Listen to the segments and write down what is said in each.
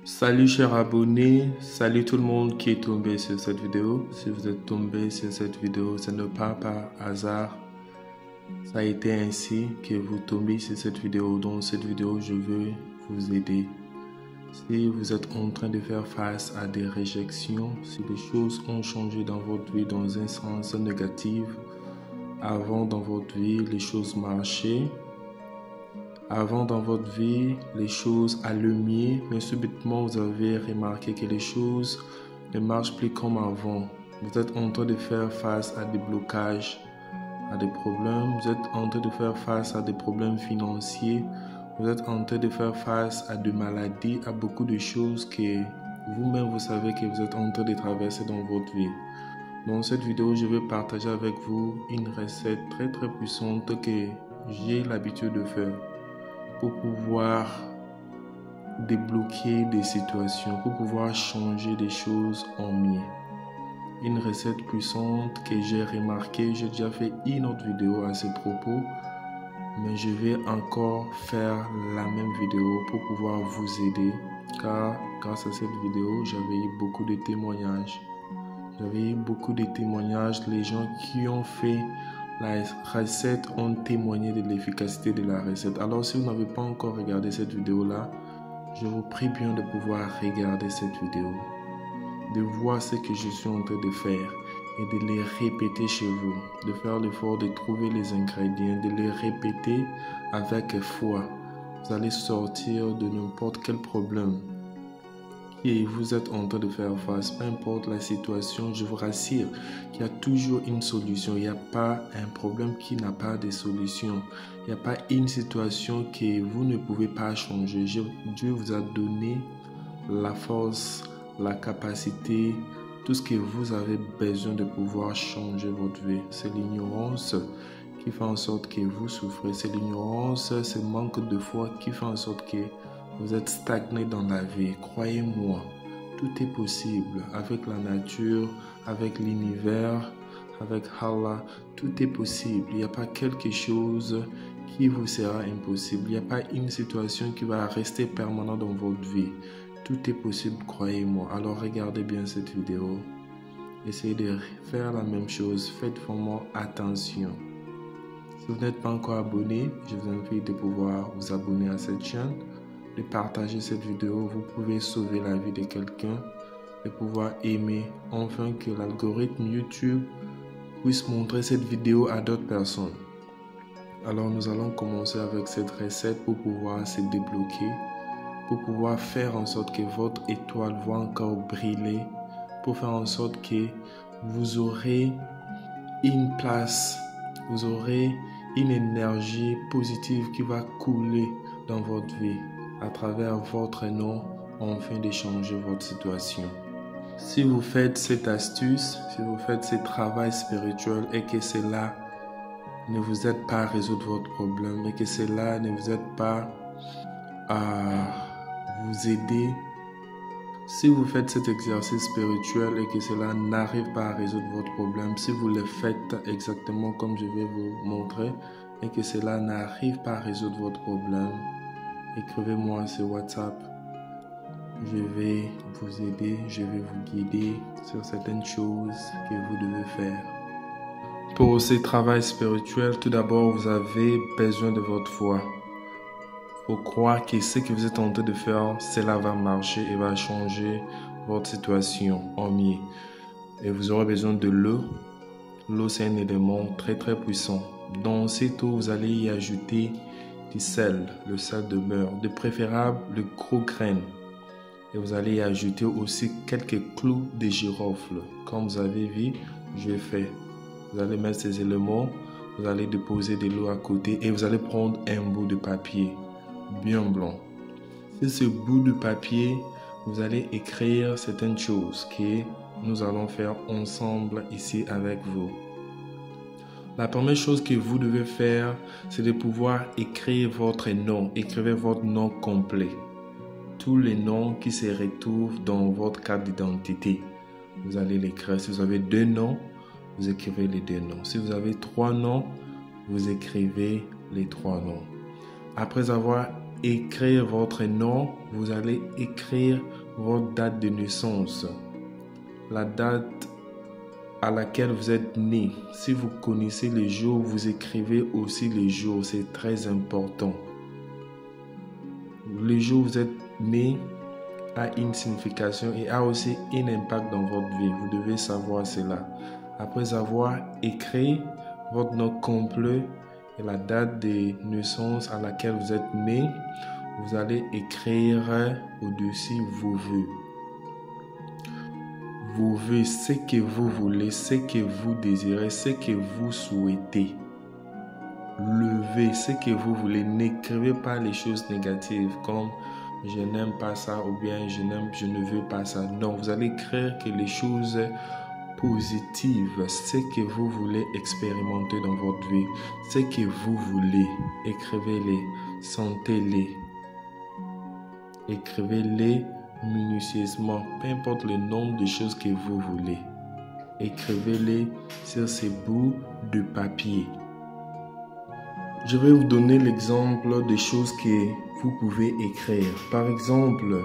Salut chers abonnés, salut tout le monde qui est tombé sur cette vidéo. Si vous êtes tombé sur cette vidéo, ce n'est pas par hasard. Ça a été ainsi que vous tombez sur cette vidéo. Dans cette vidéo, je veux vous aider. Si vous êtes en train de faire face à des réjections, si les choses ont changé dans votre vie dans un sens négatif, avant dans votre vie, les choses marchaient. Avant dans votre vie, les choses allaient mieux, mais subitement vous avez remarqué que les choses ne marchent plus comme avant. Vous êtes en train de faire face à des blocages, à des problèmes. Vous êtes en train de faire face à des problèmes financiers. Vous êtes en train de faire face à des maladies, à beaucoup de choses que vous-même vous savez que vous êtes en train de traverser dans votre vie. Dans cette vidéo, je vais partager avec vous une recette très puissante que j'ai l'habitude de faire pour pouvoir débloquer des situations, pour pouvoir changer des choses en mieux. Une recette puissante que j'ai remarqué, j'ai déjà fait une autre vidéo à ce propos, mais je vais encore faire la même vidéo pour pouvoir vous aider, car grâce à cette vidéo, j'avais eu beaucoup de témoignages. Les gens qui ont fait la recette ont témoigné de l'efficacité de la recette. Alors si vous n'avez pas encore regardé cette vidéo-là, je vous prie bien de pouvoir regarder cette vidéo, de voir ce que je suis en train de faire et de les répéter chez vous, de faire l'effort de trouver les ingrédients, de les répéter avec foi. Vous allez sortir de n'importe quel problème et vous êtes en train de faire face, peu importe la situation, je vous rassure qu'il y a toujours une solution. Il n'y a pas un problème qui n'a pas de solution. Il n'y a pas une situation que vous ne pouvez pas changer. Dieu vous a donné la force, la capacité, tout ce que vous avez besoin de pouvoir changer votre vie. C'est l'ignorance qui fait en sorte que vous souffrez. C'est l'ignorance, ce manque de foi qui fait en sorte que vous êtes stagné dans la vie. Croyez-moi, tout est possible avec la nature, avec l'univers, avec Allah. Tout est possible. Il n'y a pas quelque chose qui vous sera impossible. Il n'y a pas une situation qui va rester permanente dans votre vie. Tout est possible, croyez-moi. Alors regardez bien cette vidéo. Essayez de faire la même chose. Faites vraiment attention. Si vous n'êtes pas encore abonné, je vous invite de pouvoir vous abonner à cette chaîne, de partager cette vidéo. Vous pouvez sauver la vie de quelqu'un, de pouvoir aimer, enfin que l'algorithme YouTube puisse montrer cette vidéo à d'autres personnes. Alors nous allons commencer avec cette recette pour pouvoir se débloquer, pour pouvoir faire en sorte que votre étoile va encore briller, pour faire en sorte que vous aurez une place, vous aurez une énergie positive qui va couler dans votre vie à travers votre nom, afin de changer votre situation. Si vous faites cette astuce, si vous faites ce travail spirituel et que cela ne vous aide pas à résoudre votre problème et que cela ne vous aide pas à vous aider, si vous faites cet exercice spirituel et que cela n'arrive pas à résoudre votre problème, si vous le faites exactement comme je vais vous montrer et que cela n'arrive pas à résoudre votre problème, écrivez-moi sur WhatsApp. Je vais vous aider, je vais vous guider sur certaines choses que vous devez faire. Pour ce travail spirituel, tout d'abord, vous avez besoin de votre foi. Il faut croire que ce que vous êtes en train de faire, cela va marcher et va changer votre situation en mieux. Et vous aurez besoin de l'eau. L'eau, c'est un élément très puissant. Dans cette eau, vous allez y ajouter du sel, le sel de beurre, de préférable le gros grain. Et vous allez y ajouter aussi quelques clous de girofle. Comme vous avez vu, je vais faire. Vous allez mettre ces éléments, vous allez déposer de l'eau à côté et vous allez prendre un bout de papier bien blanc. Sur ce bout de papier, vous allez écrire certaines choses que nous allons faire ensemble ici avec vous. La première chose que vous devez faire, c'est de pouvoir écrire votre nom. Écrivez votre nom complet. Tous les noms qui se retrouvent dans votre carte d'identité, vous allez l'écrire. Si vous avez 2 noms, vous écrivez les 2 noms. Si vous avez 3 noms, vous écrivez les 3 noms. Après avoir écrire votre nom, vous allez écrire votre date de naissance, la date à laquelle vous êtes né. Si vous connaissez les jours, vous écrivez aussi les jours, c'est très important. Le jour où vous êtes né a une signification et a aussi un impact dans votre vie. Vous devez savoir cela. Après avoir écrit votre nom complet et la date de naissance à laquelle vous êtes né, vous allez écrire au-dessus vos vœux. Vos vœux, ce que vous voulez, ce que vous désirez, ce que vous souhaitez. Levez ce que vous voulez. N'écrivez pas les choses négatives comme je n'aime pas ça ou bien je ne veux pas ça. Non, vous allez écrire que les choses positives, ce que vous voulez expérimenter dans votre vie, ce que vous voulez, écrivez-les, sentez-les. Écrivez-les minutieusement, peu importe le nombre de choses que vous voulez. Écrivez-les sur ces bouts de papier. Je vais vous donner l'exemple des choses que vous pouvez écrire. Par exemple,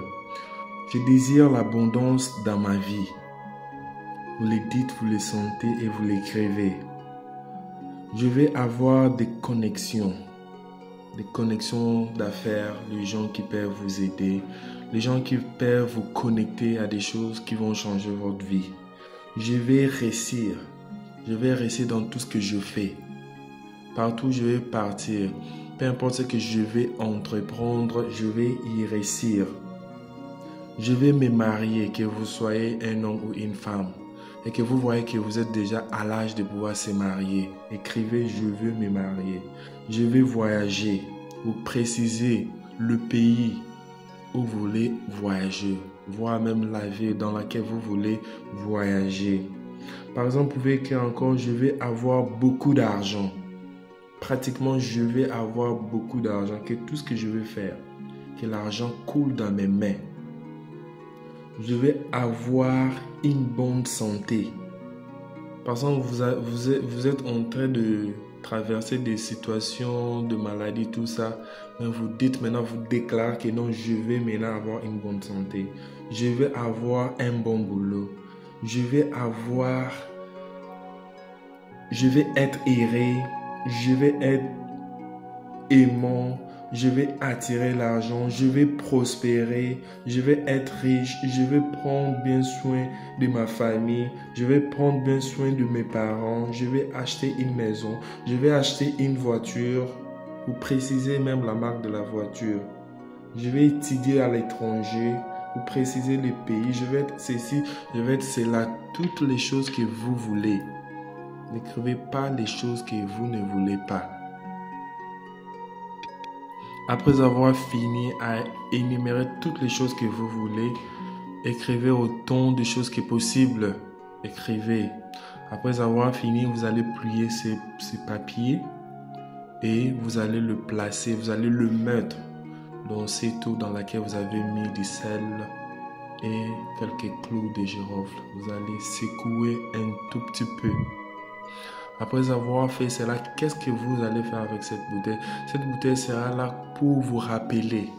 je désire l'abondance dans ma vie. Vous le dites, vous le sentez et vous l'écrivez. Je vais avoir des connexions d'affaires, les gens qui peuvent vous aider, les gens qui peuvent vous connecter à des choses qui vont changer votre vie. Je vais réussir dans tout ce que je fais. Partout où je vais partir, peu importe ce que je vais entreprendre, je vais y réussir. Je vais me marier, que vous soyez un homme ou une femme, et que vous voyez que vous êtes déjà à l'âge de pouvoir se marier. Écrivez, je veux me marier. Je vais voyager. Vous précisez le pays où vous voulez voyager, voire même la ville dans laquelle vous voulez voyager. Par exemple, vous pouvez écrire encore, je vais avoir beaucoup d'argent. Pratiquement, je vais avoir beaucoup d'argent, que tout ce que je veux faire, que l'argent coule dans mes mains. Je vais avoir une bonne santé. Par exemple, vous êtes en train de traverser des situations de maladie, tout ça. Mais vous dites maintenant, vous déclarez que non, je vais maintenant avoir une bonne santé. Je vais avoir un bon boulot. Je vais être airé. Je vais être aimant, je vais attirer l'argent, je vais prospérer, je vais être riche, je vais prendre bien soin de ma famille, je vais prendre bien soin de mes parents, je vais acheter une maison, je vais acheter une voiture, vous précisez même la marque de la voiture. Je vais étudier à l'étranger, vous précisez les pays, je vais être ceci, je vais être cela, toutes les choses que vous voulez. N'écrivez pas les choses que vous ne voulez pas. Après avoir fini à énumérer toutes les choses que vous voulez, écrivez autant de choses que possible. Écrivez. Après avoir fini, vous allez plier ces papiers et vous allez le placer, vous allez le mettre dans cette eau dans laquelle vous avez mis du sel et quelques clous de girofle. Vous allez secouer un tout petit peu. Après avoir fait cela, qu'est-ce que vous allez faire avec cette bouteille? Cette bouteille sera là pour vous rappeler.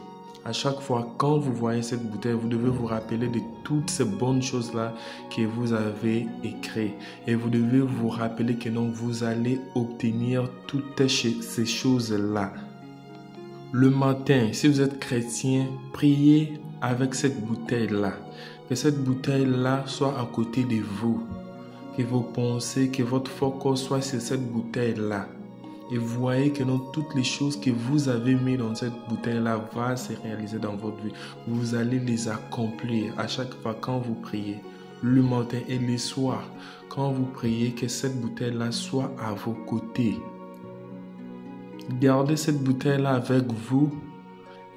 À chaque fois, quand vous voyez cette bouteille, vous devez vous rappeler de toutes ces bonnes choses-là que vous avez écrites. Et vous devez vous rappeler que non, vous allez obtenir toutes ces choses-là. Le matin, si vous êtes chrétien, priez avec cette bouteille-là. Que cette bouteille-là soit à côté de vous. Que vos pensées, que votre focus soit sur cette bouteille-là. Et vous voyez que non, toutes les choses que vous avez mis dans cette bouteille-là vont se réaliser dans votre vie. Vous allez les accomplir à chaque fois quand vous priez. Le matin et le soir, quand vous priez, que cette bouteille-là soit à vos côtés. Gardez cette bouteille-là avec vous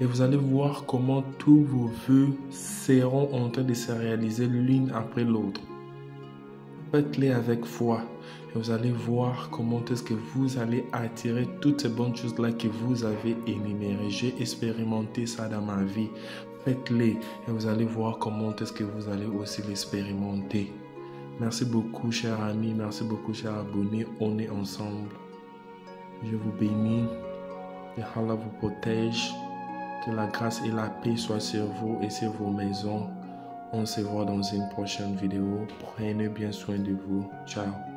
et vous allez voir comment tous vos vœux seront en train de se réaliser l'une après l'autre. Faites-les avec foi et vous allez voir comment est-ce que vous allez attirer toutes ces bonnes choses-là que vous avez énumérées. J'ai expérimenté ça dans ma vie. Faites-les et vous allez voir comment est-ce que vous allez aussi l'expérimenter. Merci beaucoup, chers amis. Merci beaucoup, chers abonnés. On est ensemble. Je vous bénis. Que Allah vous protège Que la grâce et la paix soient sur vous et sur vos maisons. On se voit dans une prochaine vidéo. Prenez bien soin de vous. Ciao.